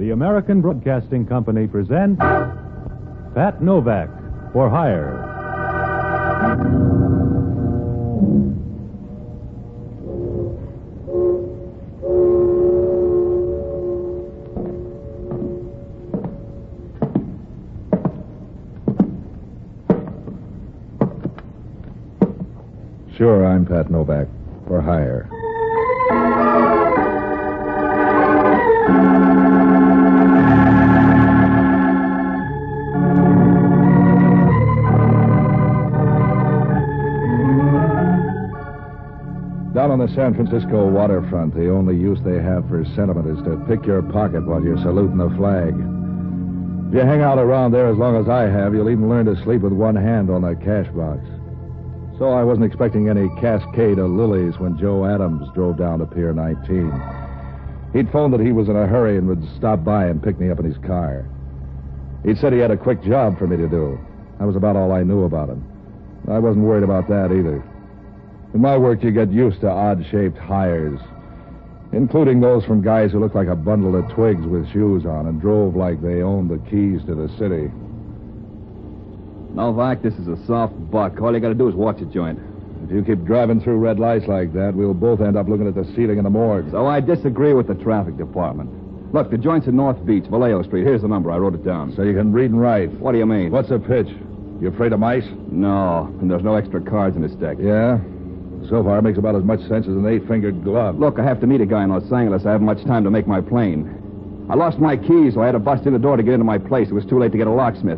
The American Broadcasting Company presents Pat Novak for Hire. Sure, I'm Pat Novak for hire. Down on the San Francisco waterfront, the only use they have for sentiment is to pick your pocket while you're saluting the flag. If you hang out around there as long as I have, you'll even learn to sleep with one hand on that cash box. So I wasn't expecting any cascade of lilies when Joe Adams drove down to Pier 19. He'd phoned that he was in a hurry and would stop by and pick me up in his car. He'd said he had a quick job for me to do. That was about all I knew about him. I wasn't worried about that either. In my work, you get used to odd-shaped hires, including those from guys who looked like a bundle of twigs with shoes on and drove like they owned the keys to the city. Novak, this is a soft buck. All you gotta do is watch a joint. If you keep driving through red lights like that, we'll both end up looking at the ceiling in the morgue. So I disagree with the traffic department. Look, the joint's in North Beach, Vallejo Street. Here's the number. I wrote it down. So you can read and write. What do you mean? What's the pitch? You afraid of mice? No, and there's no extra cards in this deck. Yeah? So far, it makes about as much sense as an 8-fingered glove. Look, I have to meet a guy in Los Angeles. I haven't much time to make my plane. I lost my keys, so I had to bust in the door to get into my place. It was too late to get a locksmith.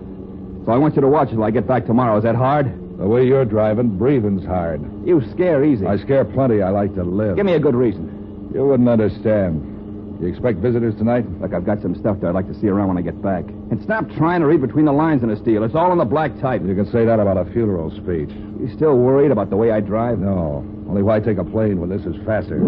So I want you to watch till I get back tomorrow. Is that hard? The way you're driving, breathing's hard. You scare easy. I scare plenty. I like to live. Give me a good reason. You wouldn't understand. You expect visitors tonight? Look, I've got some stuff that I'd like to see around when I get back. And stop trying to read between the lines in this deal. It's all in the black type. You can say that about a funeral speech. You still worried about the way I drive? No. Only why take a plane when this is faster?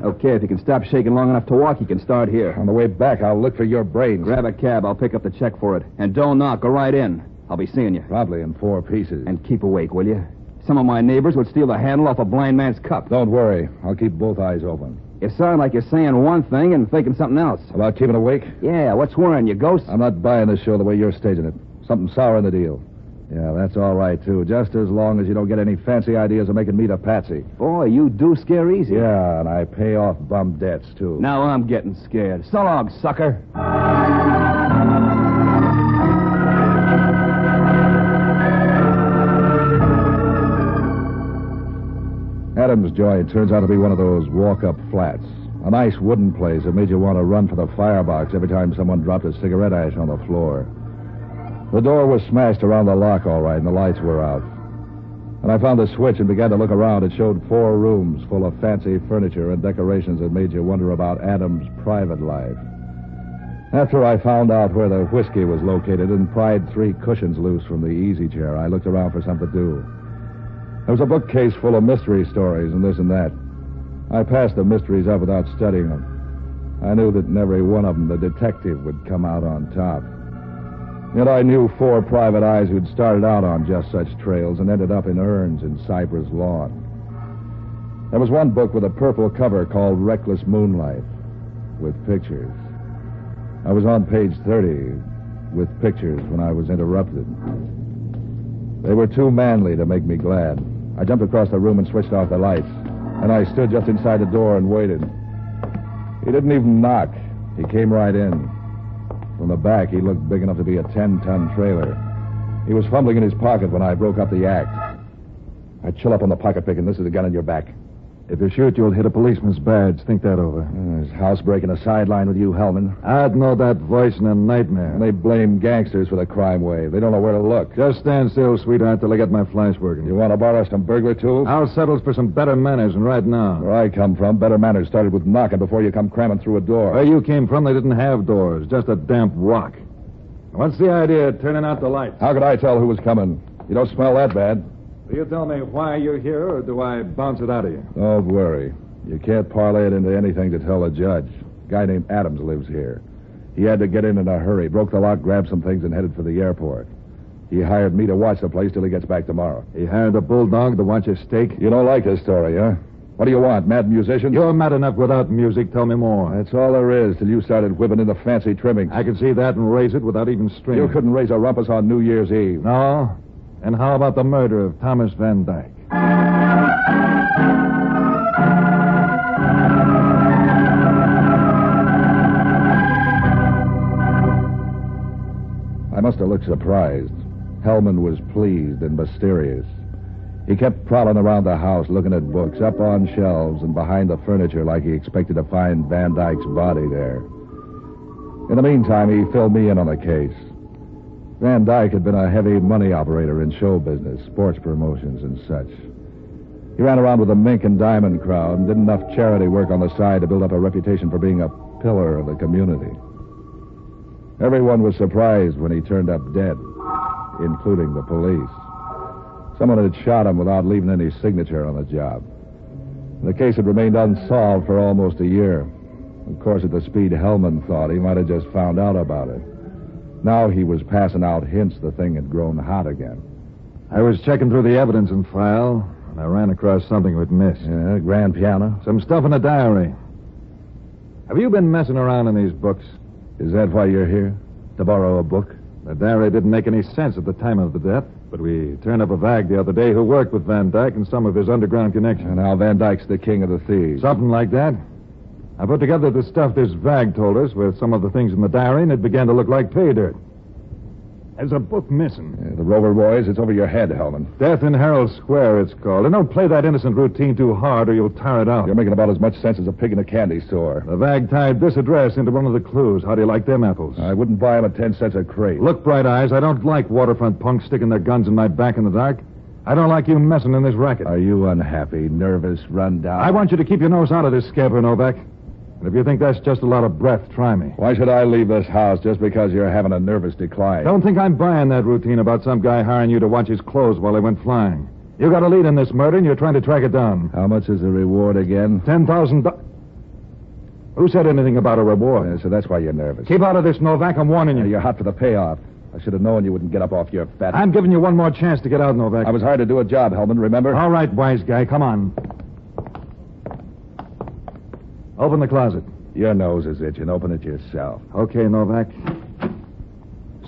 Okay, if you can stop shaking long enough to walk, you can start here. On the way back, I'll look for your brains. Grab a cab. I'll pick up the check for it. And don't knock. Go right in. I'll be seeing you. Probably in 4 pieces. And keep awake, will you? Some of my neighbors would steal the handle off a blind man's cup. Don't worry. I'll keep both eyes open. You sound like you're saying one thing and thinking something else. About keeping awake? Yeah, what's worrying you, ghost? I'm not buying this show the way you're staging it. Something sour in the deal. Yeah, that's all right, too. Just as long as you don't get any fancy ideas of making me the patsy. Boy, you do scare easy. Yeah, and I pay off bum debts, too. Now I'm getting scared. So long, sucker. Adams' joint turns out to be one of those walk-up flats. A nice wooden place that made you want to run for the firebox every time someone dropped a cigarette ash on the floor. The door was smashed around the lock all right, and the lights were out. When I found the switch and began to look around, it showed 4 rooms full of fancy furniture and decorations that made you wonder about Adams' private life. After I found out where the whiskey was located and pried 3 cushions loose from the easy chair, I looked around for something to do. There was a bookcase full of mystery stories and this and that. I passed the mysteries up without studying them. I knew that in every one of them, the detective would come out on top. Yet I knew 4 private eyes who'd started out on just such trails and ended up in urns in Cypress Lawn. There was one book with a purple cover called Reckless Moonlight, with pictures. I was on page 30, with pictures, when I was interrupted. They were too manly to make me glad. I jumped across the room and switched off the lights. And I stood just inside the door and waited. He didn't even knock. He came right in. From the back, he looked big enough to be a 10-ton trailer. He was fumbling in his pocket when I broke up the act. I chill up on the pocket pick, and this is the gun in your back. If you shoot, you'll hit a policeman's badge. Think that over. There's housebreaking a sideline with you, Hellman. I'd know that voice in a nightmare. And they blame gangsters for the crime wave. They don't know where to look. Just stand still, sweetheart, till I get my flash working. You want to borrow some burglar tools? I'll settle for some better manners, and right now. Where I come from, better manners started with knocking before you come cramming through a door. Where you came from, they didn't have doors. Just a damp rock. What's the idea of turning out the lights? How could I tell who was coming? You don't smell that bad. Do you tell me why you're here, or do I bounce it out of you? Don't worry. You can't parlay it into anything to tell a judge. A guy named Adams lives here. He had to get in a hurry, broke the lock, grabbed some things, and headed for the airport. He hired me to watch the place till he gets back tomorrow. He hired a bulldog to watch his steak? You don't like this story, huh? What do you want, mad musicians? You're mad enough without music. Tell me more. That's all there is till you started whipping in the fancy trimmings. I could see that and raise it without even stringing. You couldn't raise a rumpus on New Year's Eve. No? And how about the murder of Thomas Van Dyke? I must have looked surprised. Hellman was pleased and mysterious. He kept prowling around the house, looking at books, up on shelves and behind the furniture like he expected to find Van Dyke's body there. In the meantime, he filled me in on the case. Van Dyke had been a heavy money operator in show business, sports promotions and such. He ran around with the mink and diamond crowd and did enough charity work on the side to build up a reputation for being a pillar of the community. Everyone was surprised when he turned up dead, including the police. Someone had shot him without leaving any signature on the job. The case had remained unsolved for almost a year. Of course, at the speed Hellman thought, he might have just found out about it. Now he was passing out hints the thing had grown hot again. I was checking through the evidence and file, and I ran across something we'd missed. Yeah, grand piano. Some stuff in a diary. Have you been messing around in these books? Is that why you're here? To borrow a book? The diary didn't make any sense at the time of the death, but we turned up a vag the other day who worked with Van Dyke and some of his underground connections. And now Van Dyke's the king of the thieves. Something like that. I put together the stuff this vag told us with some of the things in the diary, and it began to look like pay dirt. There's a book missing. The Rover Boys, it's over your head, Hellman. Death in Herald Square, it's called. And don't play that innocent routine too hard or you'll tire it out. You're making about as much sense as a pig in a candy store. The vag tied this address into one of the clues. How do you like them apples? I wouldn't buy them at 10 cents a crate. Look, Bright Eyes, I don't like waterfront punks sticking their guns in my back in the dark. I don't like you messing in this racket. Are you unhappy, nervous, run down? I want you to keep your nose out of this, Scamper Novak. And if you think that's just a lot of breath, try me. Why should I leave this house just because you're having a nervous decline? Don't think I'm buying that routine about some guy hiring you to watch his clothes while they went flying. You got a lead in this murder, and you're trying to track it down. How much is the reward again? $10,000. Who said anything about a reward? Yeah, so that's why you're nervous. Keep out of this, Novak. I'm warning you. You're hot for the payoff. I should have known you wouldn't get up off your fat... I'm giving you one more chance to get out, Novak. I was hired to do a job, Hellman, remember? All right, wise guy. Come on. Open the closet. Your nose is itching. Open it yourself. Okay, Novak.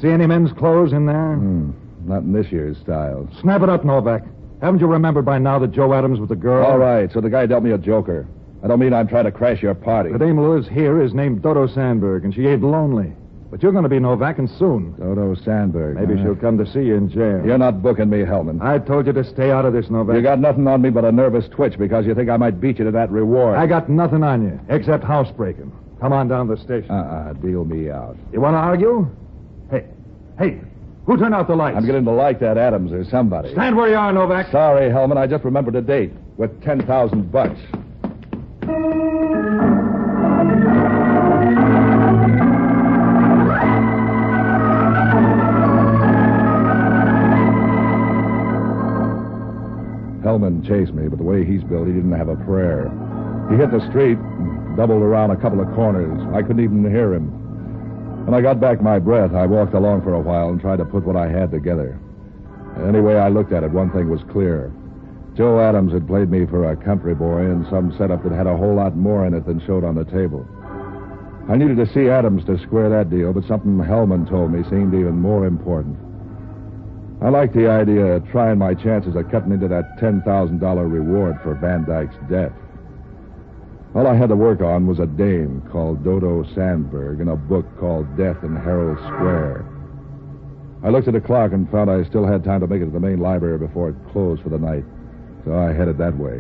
See any men's clothes in there? Not in this year's style. Snap it up, Novak. Haven't you remembered by now that Joe Adams was the girl? All right, so the guy dealt me a joker. I don't mean I'm trying to crash your party. The dame Liz here is named Dodo Sandberg, and she ain't lonely. But you're going to be Novak, and soon. Dodo Sandberg. Maybe she'll come to see you in jail. You're not booking me, Hellman. I told you to stay out of this, Novak. You got nothing on me but a nervous twitch because you think I might beat you to that reward. I got nothing on you, except housebreaking. Come on down to the station. Deal me out. You want to argue? Hey, who turned out the lights? I'm getting to like that Adams or somebody. Stand where you are, Novak. Sorry, Hellman, I just remembered a date with $10,000. Hellman chased me, but the way he's built, he didn't have a prayer. He hit the street, doubled around a couple of corners. I couldn't even hear him. When I got back my breath, I walked along for a while and tried to put what I had together. Any way I looked at it, one thing was clear. Joe Adams had played me for a country boy in some setup that had a whole lot more in it than showed on the table. I needed to see Adams to square that deal, but something Hellman told me seemed even more important. I liked the idea of trying my chances of cutting into that $10,000 reward for Van Dyke's death. All I had to work on was a dame called Dodo Sandberg and a book called Death in Herald Square. I looked at the clock and found I still had time to make it to the main library before it closed for the night, so I headed that way.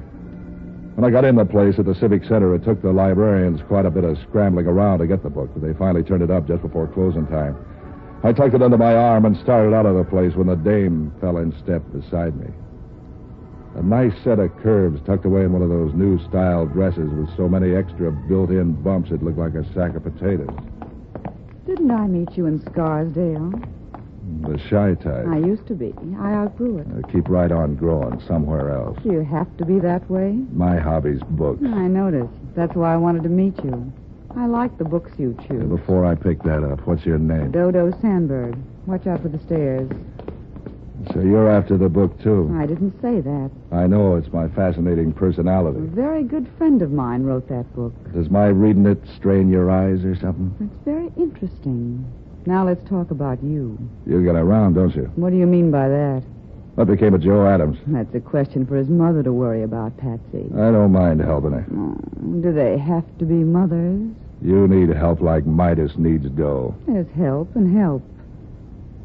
When I got in the place at the Civic Center, it took the librarians quite a bit of scrambling around to get the book, but they finally turned it up just before closing time. I tucked it under my arm and started out of the place when the dame fell in step beside me. A nice set of curves tucked away in one of those new-style dresses with so many extra built-in bumps it looked like a sack of potatoes. Didn't I meet you in Scarsdale? The shy type. I used to be. I outgrew it. Keep right on growing somewhere else. You have to be that way? My hobby's books. I noticed. That's why I wanted to meet you. I like the books you choose. Before I pick that up, what's your name? Dodo Sandberg. Watch out for the stairs. So you're after the book, too. I didn't say that. I know it's my fascinating A personality. very good friend of mine wrote that book. Does my reading it strain your eyes or something? It's very interesting. Now let's talk about you. You get around, don't you? What do you mean by that? What became of Joe Adams? That's a question for his mother to worry about, Patsy. I don't mind helping her. Oh, do they have to be mothers? You need help like Midas needs dough. There's help and help.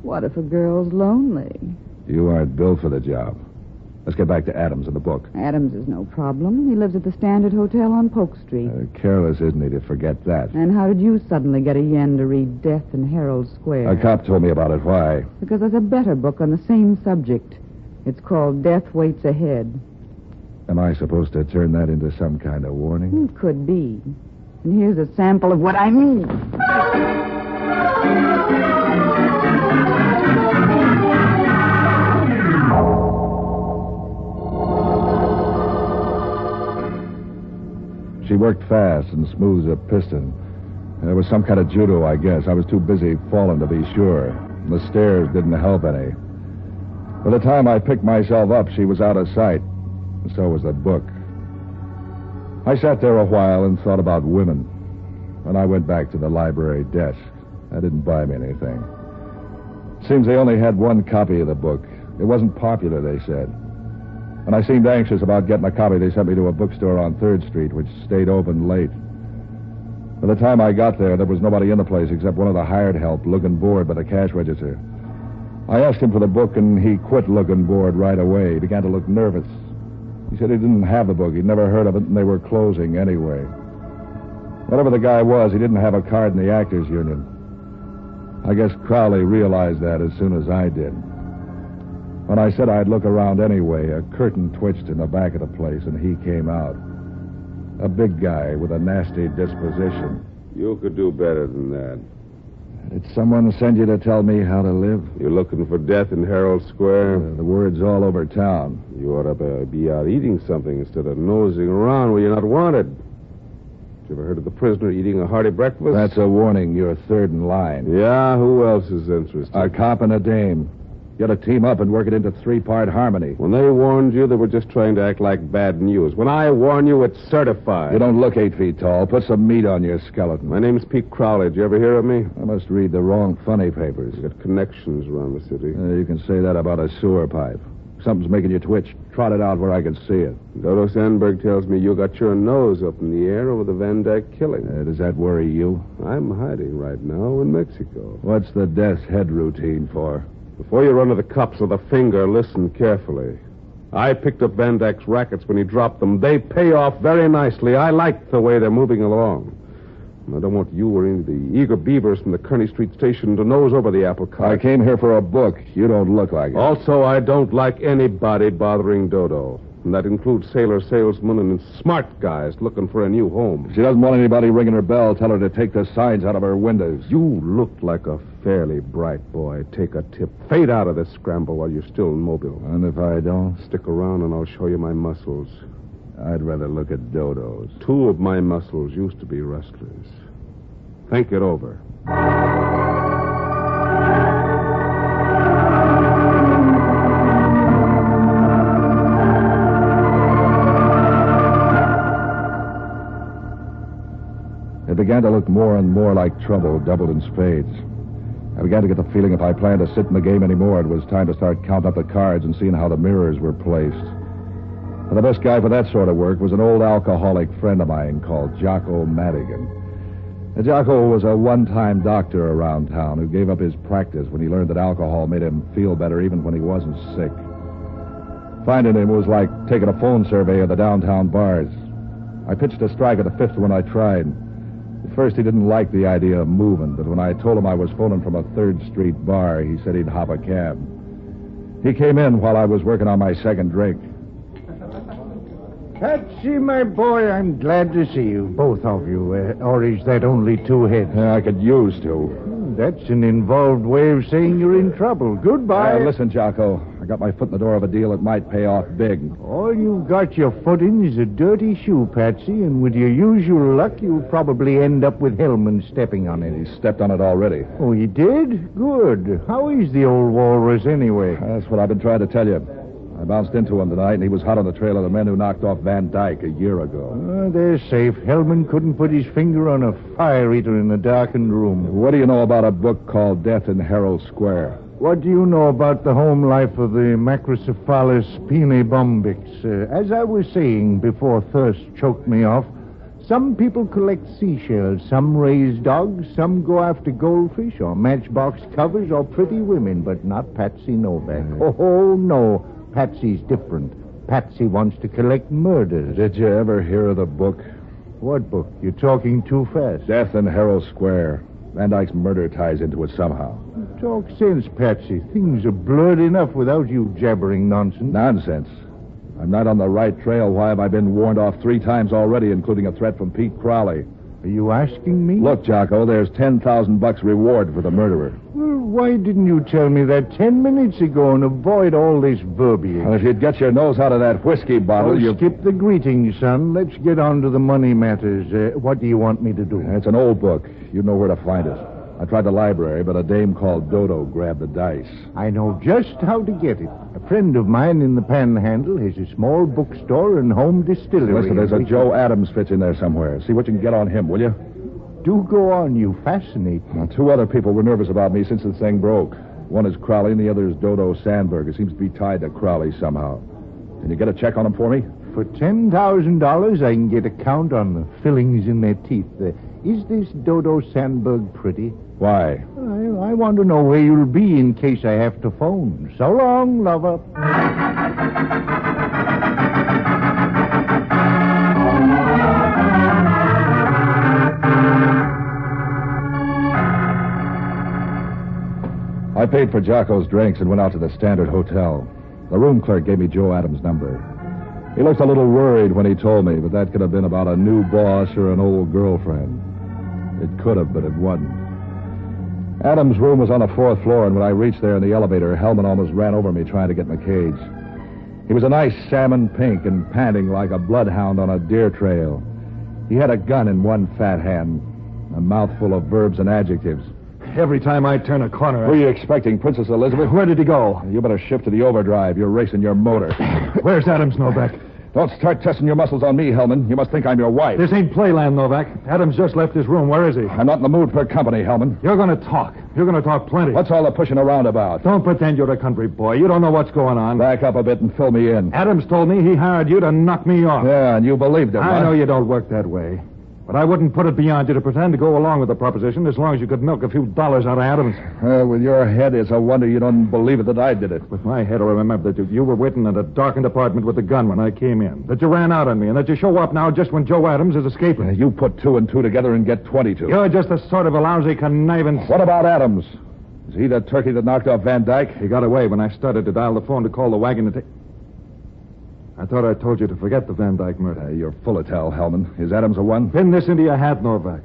What if a girl's lonely? You aren't built for the job. Let's get back to Adams and the book. Adams is no problem. He lives at the Standard Hotel on Polk Street. Careless, isn't he, to forget that? And how did you suddenly get a yen to read Death in Herald Square? A cop told me about it. Why? Because there's a better book on the same subject. It's called Death Waits Ahead. Am I supposed to turn that into some kind of warning? It could be. And here's a sample of what I mean. She worked fast and smooth as a piston. There was some kind of judo, I guess. I was too busy falling to be sure. The stairs didn't help any. By the time I picked myself up, she was out of sight. And so was the book. I sat there a while and thought about women. When I went back to the library desk, I didn't buy me anything. Seems they only had one copy of the book. It wasn't popular, they said. When I seemed anxious about getting a copy, they sent me to a bookstore on 3rd Street, which stayed open late. By the time I got there was nobody in the place except one of the hired help looking bored by the cash register. I asked him for the book, and he quit looking bored right away. He began to look nervous. He said he didn't have the book. He'd never heard of it, and they were closing anyway. Whatever the guy was, he didn't have a card in the Actors Union. I guess Crowley realized that as soon as I did. When I said I'd look around anyway, a curtain twitched in the back of the place, and he came out. A big guy with a nasty disposition. You could do better than that. Did someone send you to tell me how to live? You're looking for death in Herald Square? The word's all over town. You ought to be out eating something instead of nosing around where you're not wanted. You ever heard of the prisoner eating a hearty breakfast? That's a warning. You're third in line. Yeah, who else is interested? A cop and a dame. You got to team up and work it into 3-part harmony. When they warned you, they were just trying to act like bad news. When I warn you, it's certified. You don't look 8 feet tall. Put some meat on your skeleton. My name's Pete Crowley. Did you ever hear of me? I must read the wrong funny papers. You got connections around the city. You can say that about a sewer pipe. Something's making you twitch. Trot it out where I can see it. Dodo Sandberg tells me you got your nose up in the air over the Van Dyke killing. Does that worry you? I'm hiding right now in Mexico. What's the death's head routine for? Before you run to the cops with a finger, listen carefully. I picked up Van Dyke's rackets when he dropped them. They pay off very nicely. I like the way they're moving along. And I don't want you or any of the eager beavers from the Kearney Street station to nose over the apple cart. I came here for a book. You don't look like it. Also, I don't like anybody bothering Dodo. And that includes sailor salesmen and smart guys looking for a new home. If she doesn't want anybody ringing her bell, tell her to take the signs out of her windows. You look like a fairly bright boy. Take a tip. Fade out of this scramble while you're still in Mobile. And if I don't? Stick around and I'll show you my muscles. I'd rather look at Dodo's. 2 of my muscles used to be wrestlers. Think it over. It began to look more and more like trouble doubled in spades. I began to get the feeling if I planned to sit in the game anymore, it was time to start counting up the cards and seeing how the mirrors were placed. And the best guy for that sort of work was an old alcoholic friend of mine called Jocko Madigan. Jocko was a one-time doctor around town who gave up his practice when he learned that alcohol made him feel better even when he wasn't sick. Finding him was like taking a phone survey of the downtown bars. I pitched a strike at the 5th one I tried. At first, he didn't like the idea of moving, but when I told him I was phoning from a 3rd Street bar, he said he'd hop a cab. He came in while I was working on my second drink. Patsy, my boy, I'm glad to see you, both of you. Or is that only 2 heads? I could use to. That's an involved way of saying you're in trouble. Goodbye. Listen, Jocko, I got my foot in the door of a deal that might pay off big. All you've got your foot in is a dirty shoe, Patsy, and with your usual luck, you'll probably end up with Hellman stepping on it. He stepped on it already. Oh, he did? Good. How is the old walrus anyway? That's what I've been trying to tell you. I bounced into him tonight, and he was hot on the trail of the men who knocked off Van Dyke a year ago. They're safe. Hellman couldn't put his finger on a fire eater in a darkened room. What do you know about a book called Death in Herald Square? What do you know about the home life of the Macrocephalus pinebombix? As I was saying before thirst choked me off, some people collect seashells, some raise dogs, some go after goldfish or matchbox covers or pretty women, but not Patsy Novak. Oh, no. Patsy's different. Patsy wants to collect murders. Did you ever hear of the book? What book? You're talking too fast. Death in Herald Square. Van Dyke's murder ties into it somehow. Talk sense, Patsy. Things are blurred enough without you jabbering nonsense. Nonsense. I'm not on the right trail. Why have I been warned off 3 times already, including a threat from Pete Crowley? Are you asking me? Look, Jocko, there's $10,000 reward for the murderer. Well, why didn't you tell me that 10 minutes ago and avoid all this verbiage? Well, if you'd get your nose out of that whiskey bottle, you... Skip the greetings, son. Let's get on to the money matters. What do you want me to do? It's an old book. You know where to find it. I tried the library, but a dame called Dodo grabbed the dice. I know just how to get it. A friend of mine in the Panhandle has a small bookstore and home distillery. Listen, there's a Joe Adams fits in there somewhere. See what you can get on him, will you? Do go on. You fascinate me. Now, 2 other people were nervous about me since the thing broke. One is Crowley and the other is Dodo Sandberg. It seems to be tied to Crowley somehow. Can you get a check on him for me? For $10,000, I can get a count on the fillings in their teeth. Is this Dodo Sandberg pretty? Why? I want to know where you'll be in case I have to phone. So long, lover. I paid for Jocko's drinks and went out to the Standard Hotel. The room clerk gave me Joe Adams' number. He looked a little worried when he told me, but that could have been about a new boss or an old girlfriend. It could have, but it wasn't. Adams' room was on the 4th floor, and when I reached there in the elevator, Hellman almost ran over me trying to get in the cage. He was a nice salmon pink and panting like a bloodhound on a deer trail. He had a gun in one fat hand, a mouthful of verbs and adjectives. Every time I turn a corner... Who are you expecting, Princess Elizabeth? Where did he go? You better shift to the overdrive. You're racing your motor. Where's Adams, Novak? Don't start testing your muscles on me, Hellman. You must think I'm your wife. This ain't playland, Novak. Adams just left his room. Where is he? I'm not in the mood for company, Hellman. You're going to talk. You're going to talk plenty. What's all the pushing around about? Don't pretend you're a country boy. You don't know what's going on. Back up a bit and fill me in. Adams told me he hired you to knock me off. Yeah, and you believed him, I huh? know you don't work that way. But I wouldn't put it beyond you to pretend to go along with the proposition as long as you could milk a few dollars out of Adams. With your head, it's a wonder you don't believe it that I did it. With my head, I remember that you were waiting in a darkened apartment with a gun when I came in. That you ran out on me, and that you show up now just when Joe Adams is escaping. You put 2 and 2 together and get 22. You're just a sort of a lousy conniving... What about Adams? Is he the turkey that knocked off Van Dyke? He got away when I started to dial the phone to call the wagon to take... I thought I told you to forget the Van Dyke murder. You're full of tell, Hellman. Is Adams the one? Pin this into your hat, Novak.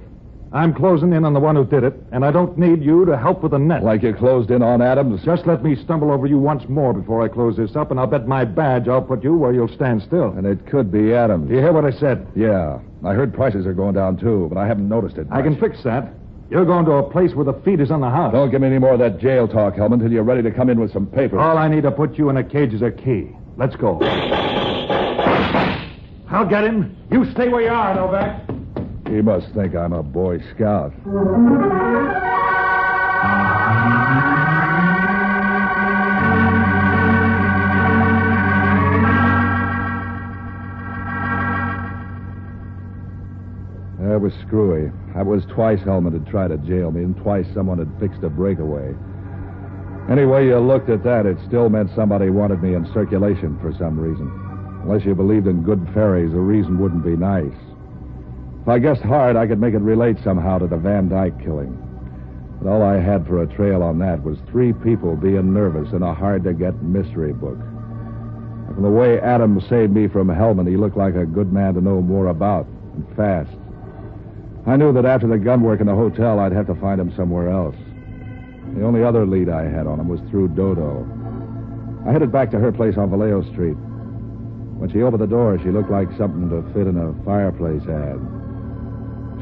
I'm closing in on the one who did it, and I don't need you to help with the net. Like you closed in on Adams? Just let me stumble over you once more before I close this up, and I'll bet my badge I'll put you where you'll stand still. And it could be Adams. Do you hear what I said? Yeah. I heard prices are going down, too, but I haven't noticed it much. I can fix that. You're going to a place where the feet is on the house. Don't give me any more of that jail talk, Hellman, till you're ready to come in with some papers. All I need to put you in a cage is a key. Let's go. I'll get him. You stay where you are, Novak. He must think I'm a Boy Scout. That was screwy. That was twice Hellman had tried to jail me, and twice someone had fixed a breakaway. Any way you looked at that, it still meant somebody wanted me in circulation for some reason. Unless you believed in good fairies, the reason wouldn't be nice. If I guessed hard, I could make it relate somehow to the Van Dyke killing. But all I had for a trail on that was 3 people being nervous in a hard-to-get mystery book. And from the way Adams saved me from Hellman, he looked like a good man to know more about, and fast. I knew that after the gun work in the hotel, I'd have to find him somewhere else. The only other lead I had on him was through Dodo. I headed back to her place on Vallejo Street. When she opened the door, she looked like something to fit in a fireplace ad.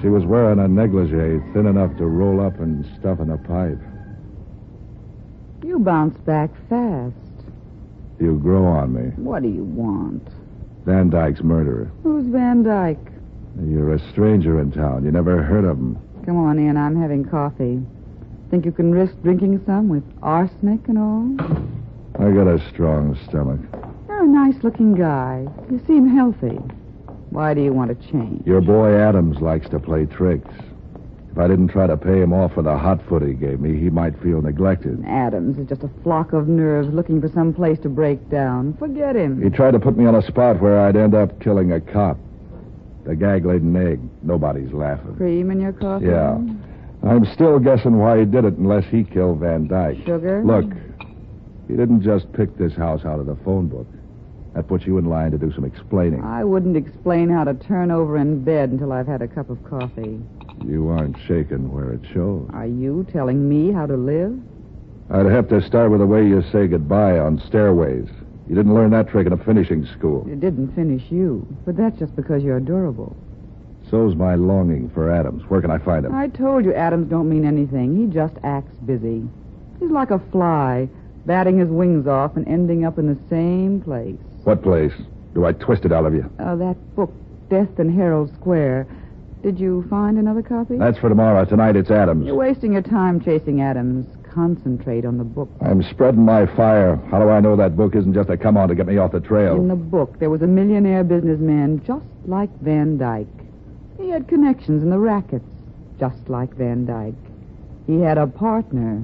She was wearing a negligee thin enough to roll up and stuff in a pipe. You bounced back fast. You grow on me. What do you want? Van Dyke's murderer. Who's Van Dyke? You're a stranger in town. You never heard of him. Come on in. I'm having coffee. Think you can risk drinking some with arsenic and all? I got a strong stomach. You're a nice-looking guy. You seem healthy. Why do you want to change? Your boy Adams likes to play tricks. If I didn't try to pay him off for the hot foot he gave me, he might feel neglected. Adams is just a flock of nerves looking for some place to break down. Forget him. He tried to put me on a spot where I'd end up killing a cop. The gag laid an egg. Nobody's laughing. Cream in your coffee? Yeah. I'm still guessing why he did it unless he killed Van Dyke. Sugar? Look, he didn't just pick this house out of the phone book. That puts you in line to do some explaining. I wouldn't explain how to turn over in bed until I've had a cup of coffee. You aren't shaken where it shows. Are you telling me how to live? I'd have to start with the way you say goodbye on stairways. You didn't learn that trick in a finishing school. It didn't finish you, but that's just because you're adorable. So's my longing for Adams. Where can I find him? I told you Adams don't mean anything. He just acts busy. He's like a fly, batting his wings off and ending up in the same place. What place? Do I twist it out of you? That book, Death in Herald Square. Did you find another copy? That's for tomorrow. Tonight it's Adams. You're wasting your time chasing Adams. Concentrate on the book. I'm spreading my fire. How do I know that book isn't just a come-on to get me off the trail? In the book, there was a millionaire businessman just like Van Dyke. He had connections in the rackets, just like Van Dyke. He had a partner,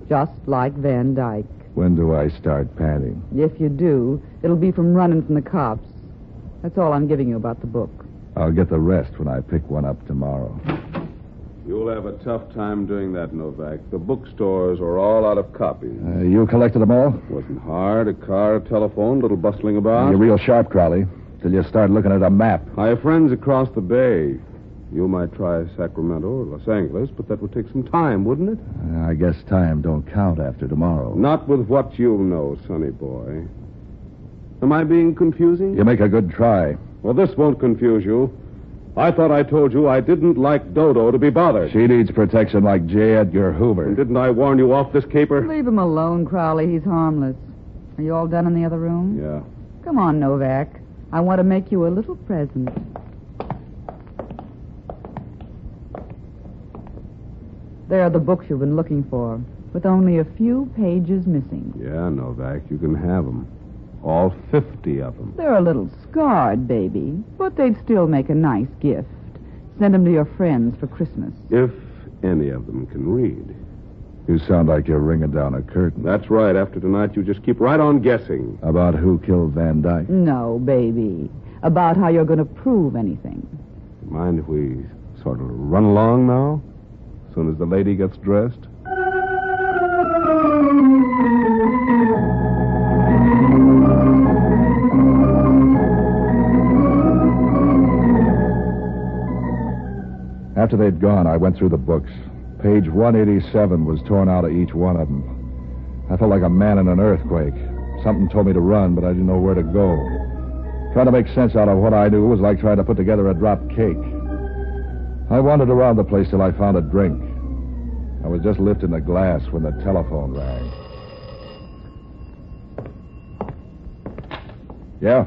just like Van Dyke. When do I start panting? If you do, it'll be from running from the cops. That's all I'm giving you about the book. I'll get the rest when I pick one up tomorrow. You'll have a tough time doing that, Novak. The bookstores are all out of copies. You collected them all? Wasn't hard. A car, a telephone, little bustling about. You're real sharp, Crowley, till you start looking at a map. I have friends across the bay. You might try Sacramento or Los Angeles, but that would take some time, wouldn't it? I guess time don't count after tomorrow. Not with what you know, sonny boy. Am I being confusing? You make a good try. Well, this won't confuse you. I thought I told you I didn't like Dodo to be bothered. She needs protection like J. Edgar Hoover. And didn't I warn you off this caper? Leave him alone, Crowley. He's harmless. Are you all done in the other room? Yeah. Come on, Novak. I want to make you a little present. There are the books you've been looking for, with only a few pages missing. Yeah, Novak, you can have them. All 50 of them. They're a little scarred, baby, but they'd still make a nice gift. Send them to your friends for Christmas. If any of them can read. You sound like you're ringing down a curtain. That's right. After tonight, you just keep right on guessing. About who killed Van Dyke? No, baby. About how you're going to prove anything. Mind if we sort of run along now? As soon as the lady gets dressed? After they'd gone, I went through the books. Page 187 was torn out of each one of them. I felt like a man in an earthquake. Something told me to run, but I didn't know where to go. Trying to make sense out of what I knew was like trying to put together a drop cake. I wandered around the place till I found a drink. I was just lifting the glass when the telephone rang. Yeah?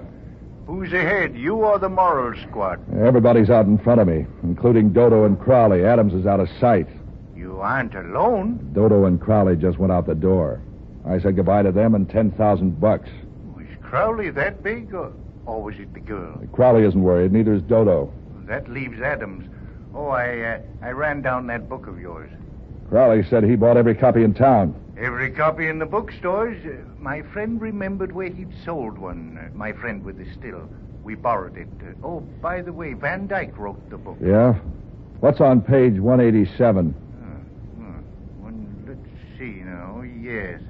Who's ahead, you or the moral squad? Everybody's out in front of me, including Dodo and Crowley. Adams is out of sight. You aren't alone. Dodo and Crowley just went out the door. I said goodbye to them and $10,000. Was Crowley that big, or was it the girl? Crowley isn't worried, neither is Dodo. That leaves Adams. Oh, I ran down that book of yours. Crowley said he bought every copy in town. Every copy in the bookstores. My friend remembered where he'd sold one. My friend with the still. We borrowed it. Oh, by the way, Van Dyke wrote the book. Yeah? What's on page 187? Let's see now. Yes,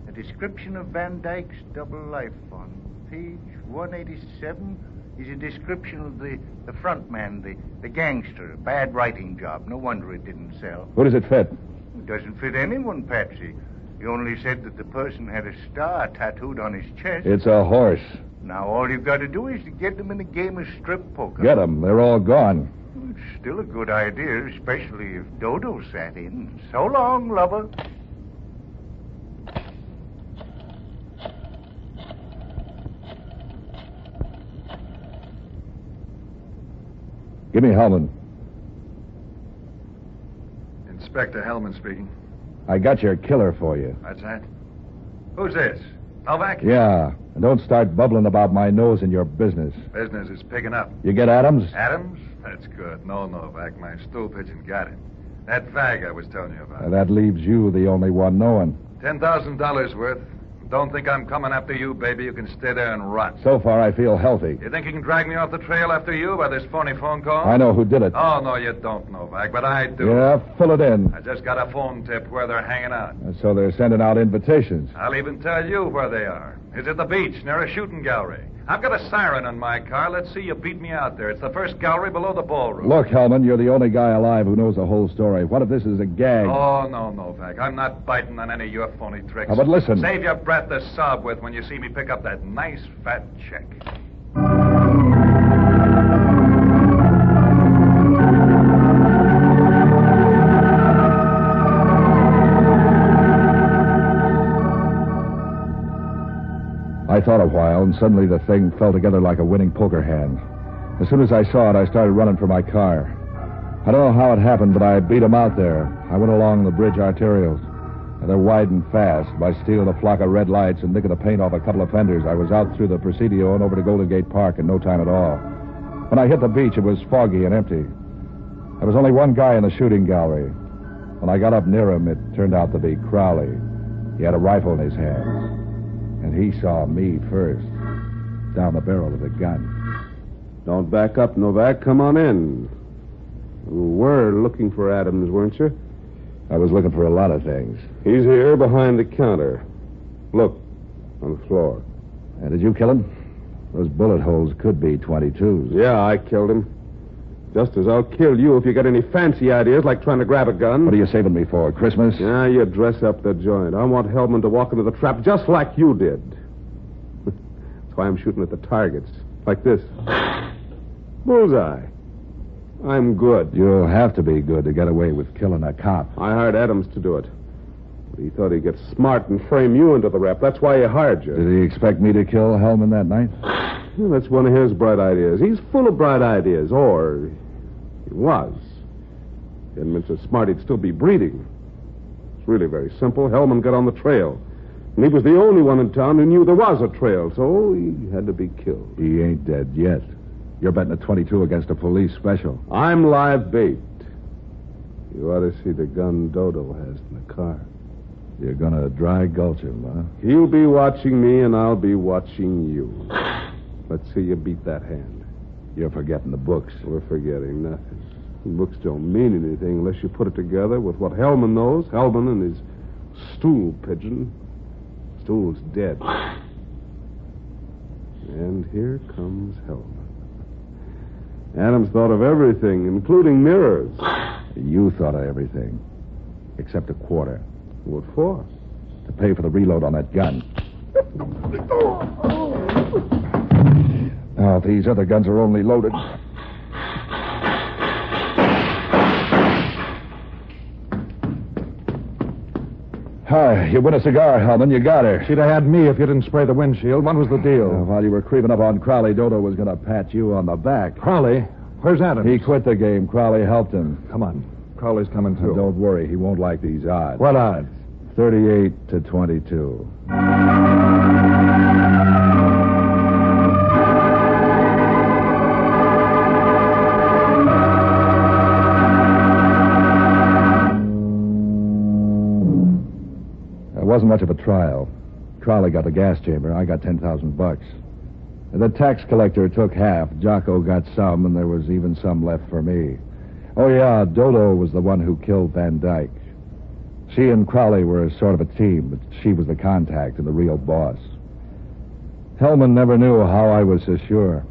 a description of Van Dyke's double life. On page 187 is a description of the front man, the gangster. A bad writing job. No wonder it didn't sell. Who does it fit? It doesn't fit anyone, Patsy. You only said that the person had a star tattooed on his chest. It's a horse. Now all you've got to do is to get them in a game of strip poker. Get them. They're all gone. It's still a good idea, especially if Dodo sat in. So long, lover. Give me Hellman. Inspector Hellman speaking. I got your killer for you. That's that. Who's this? Novak? Yeah. And don't start bubbling about my nose in your business. Business is picking up. You get Adams? Adams? That's good. No, Novak. My stool pigeon got it. That fag I was telling you about. That leaves you the only one knowing. $10,000 worth. Don't think I'm coming after you, baby. You can stay there and rot. So far, I feel healthy. You think you can drag me off the trail after you by this phony phone call? I know who did it. Oh, no, you don't, Novak, but I do. Yeah, fill it in. I just got a phone tip where they're hanging out. So they're sending out invitations. I'll even tell you where they are. It's at the beach near a shooting gallery. I've got a siren on my car. Let's see you beat me out there. It's the first gallery below the ballroom. Look, Hellman, you're the only guy alive who knows the whole story. What if this is a gag? Oh, no, Novak. I'm not biting on any of your phony tricks. But listen. Save your breath to sob with when you see me pick up that nice fat check. I thought a while, and suddenly the thing fell together like a winning poker hand. As soon as I saw it, I started running for my car. I don't know how it happened, but I beat 'em out there. I went along the bridge arterials. And they're wide and fast. By stealing a flock of red lights and nicking the paint off a couple of fenders, I was out through the Presidio and over to Golden Gate Park in no time at all. When I hit the beach, it was foggy and empty. There was only one guy in the shooting gallery. When I got up near him, it turned out to be Crowley. He had a rifle in his hands. And he saw me first, down the barrel of the gun. Don't back up, Novak. Come on in. You were looking for Adams, weren't you? I was looking for a lot of things. He's here behind the counter. Look, on the floor. And did you kill him? Those bullet holes could be 22s. Yeah, I killed him. Just as I'll kill you if you got any fancy ideas like trying to grab a gun. What are you saving me for, Christmas? Yeah, you dress up the joint. I want Hellman to walk into the trap just like you did. That's why I'm shooting at the targets. Like this. Bullseye. I'm good. You'll have to be good to get away with killing a cop. I hired Adams to do it. But he thought he'd get smart and frame you into the rap. That's why he hired you. Did he expect me to kill Hellman that night? Well, that's one of his bright ideas. He's full of bright ideas. Or he was. He hadn't been so smart he'd still be breeding. It's really very simple. Hellman got on the trail. And he was the only one in town who knew there was a trail, so he had to be killed. He ain't dead yet. You're betting a 22 against a police special. I'm live bait. You ought to see the gun Dodo has in the car. You're gonna dry gulch him, huh? He'll be watching me, and I'll be watching you. Let's see you beat that hand. You're forgetting the books. We're forgetting nothing. The books don't mean anything unless you put it together with what Hellman knows. Hellman and his stool pigeon. Stool's dead. And here comes Hellman. Adams thought of everything, including mirrors. You thought of everything. Except a quarter. What for? To pay for the reload on that gun. Now, these other guns are only loaded. Hi, you win a cigar, Hellman. You got her. She'd have had me if you didn't spray the windshield. What was the deal? While you were creeping up on Crowley, Dodo was going to pat you on the back. Crowley? Where's Adams? He quit the game. Crowley helped him. Come on. Crowley's coming, too. Don't worry. He won't like these odds. What odds? 38 to 22. It wasn't much of a trial. Crowley got the gas chamber. I got $10,000. The tax collector took half. Jocko got some, and there was even some left for me. Oh, yeah, Dodo was the one who killed Van Dyke. She and Crowley were sort of a team, but she was the contact and the real boss. Hellman never knew how I was so sure.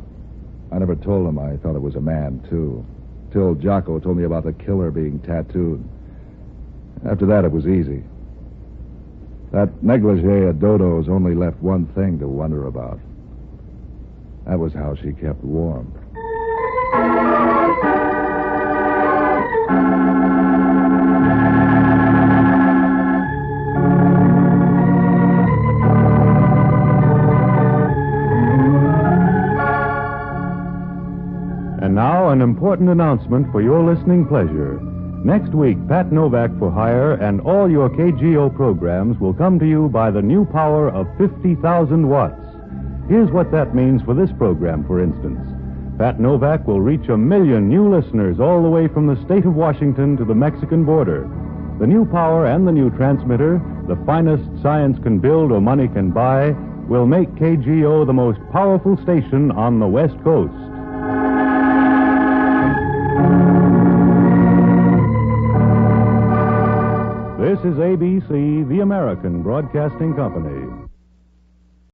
I never told him I thought it was a man, too, till Jocko told me about the killer being tattooed. After that, it was easy. That negligee of Dodo's only left one thing to wonder about. That was how she kept warm. And now, an important announcement for your listening pleasure. Next week, Pat Novak for Hire and all your KGO programs will come to you by the new power of 50,000 watts. Here's what that means for this program, for instance. Pat Novak will reach 1 million new listeners all the way from the state of Washington to the Mexican border. The new power and the new transmitter, the finest science can build or money can buy, will make KGO the most powerful station on the West Coast. This is ABC, the American Broadcasting Company.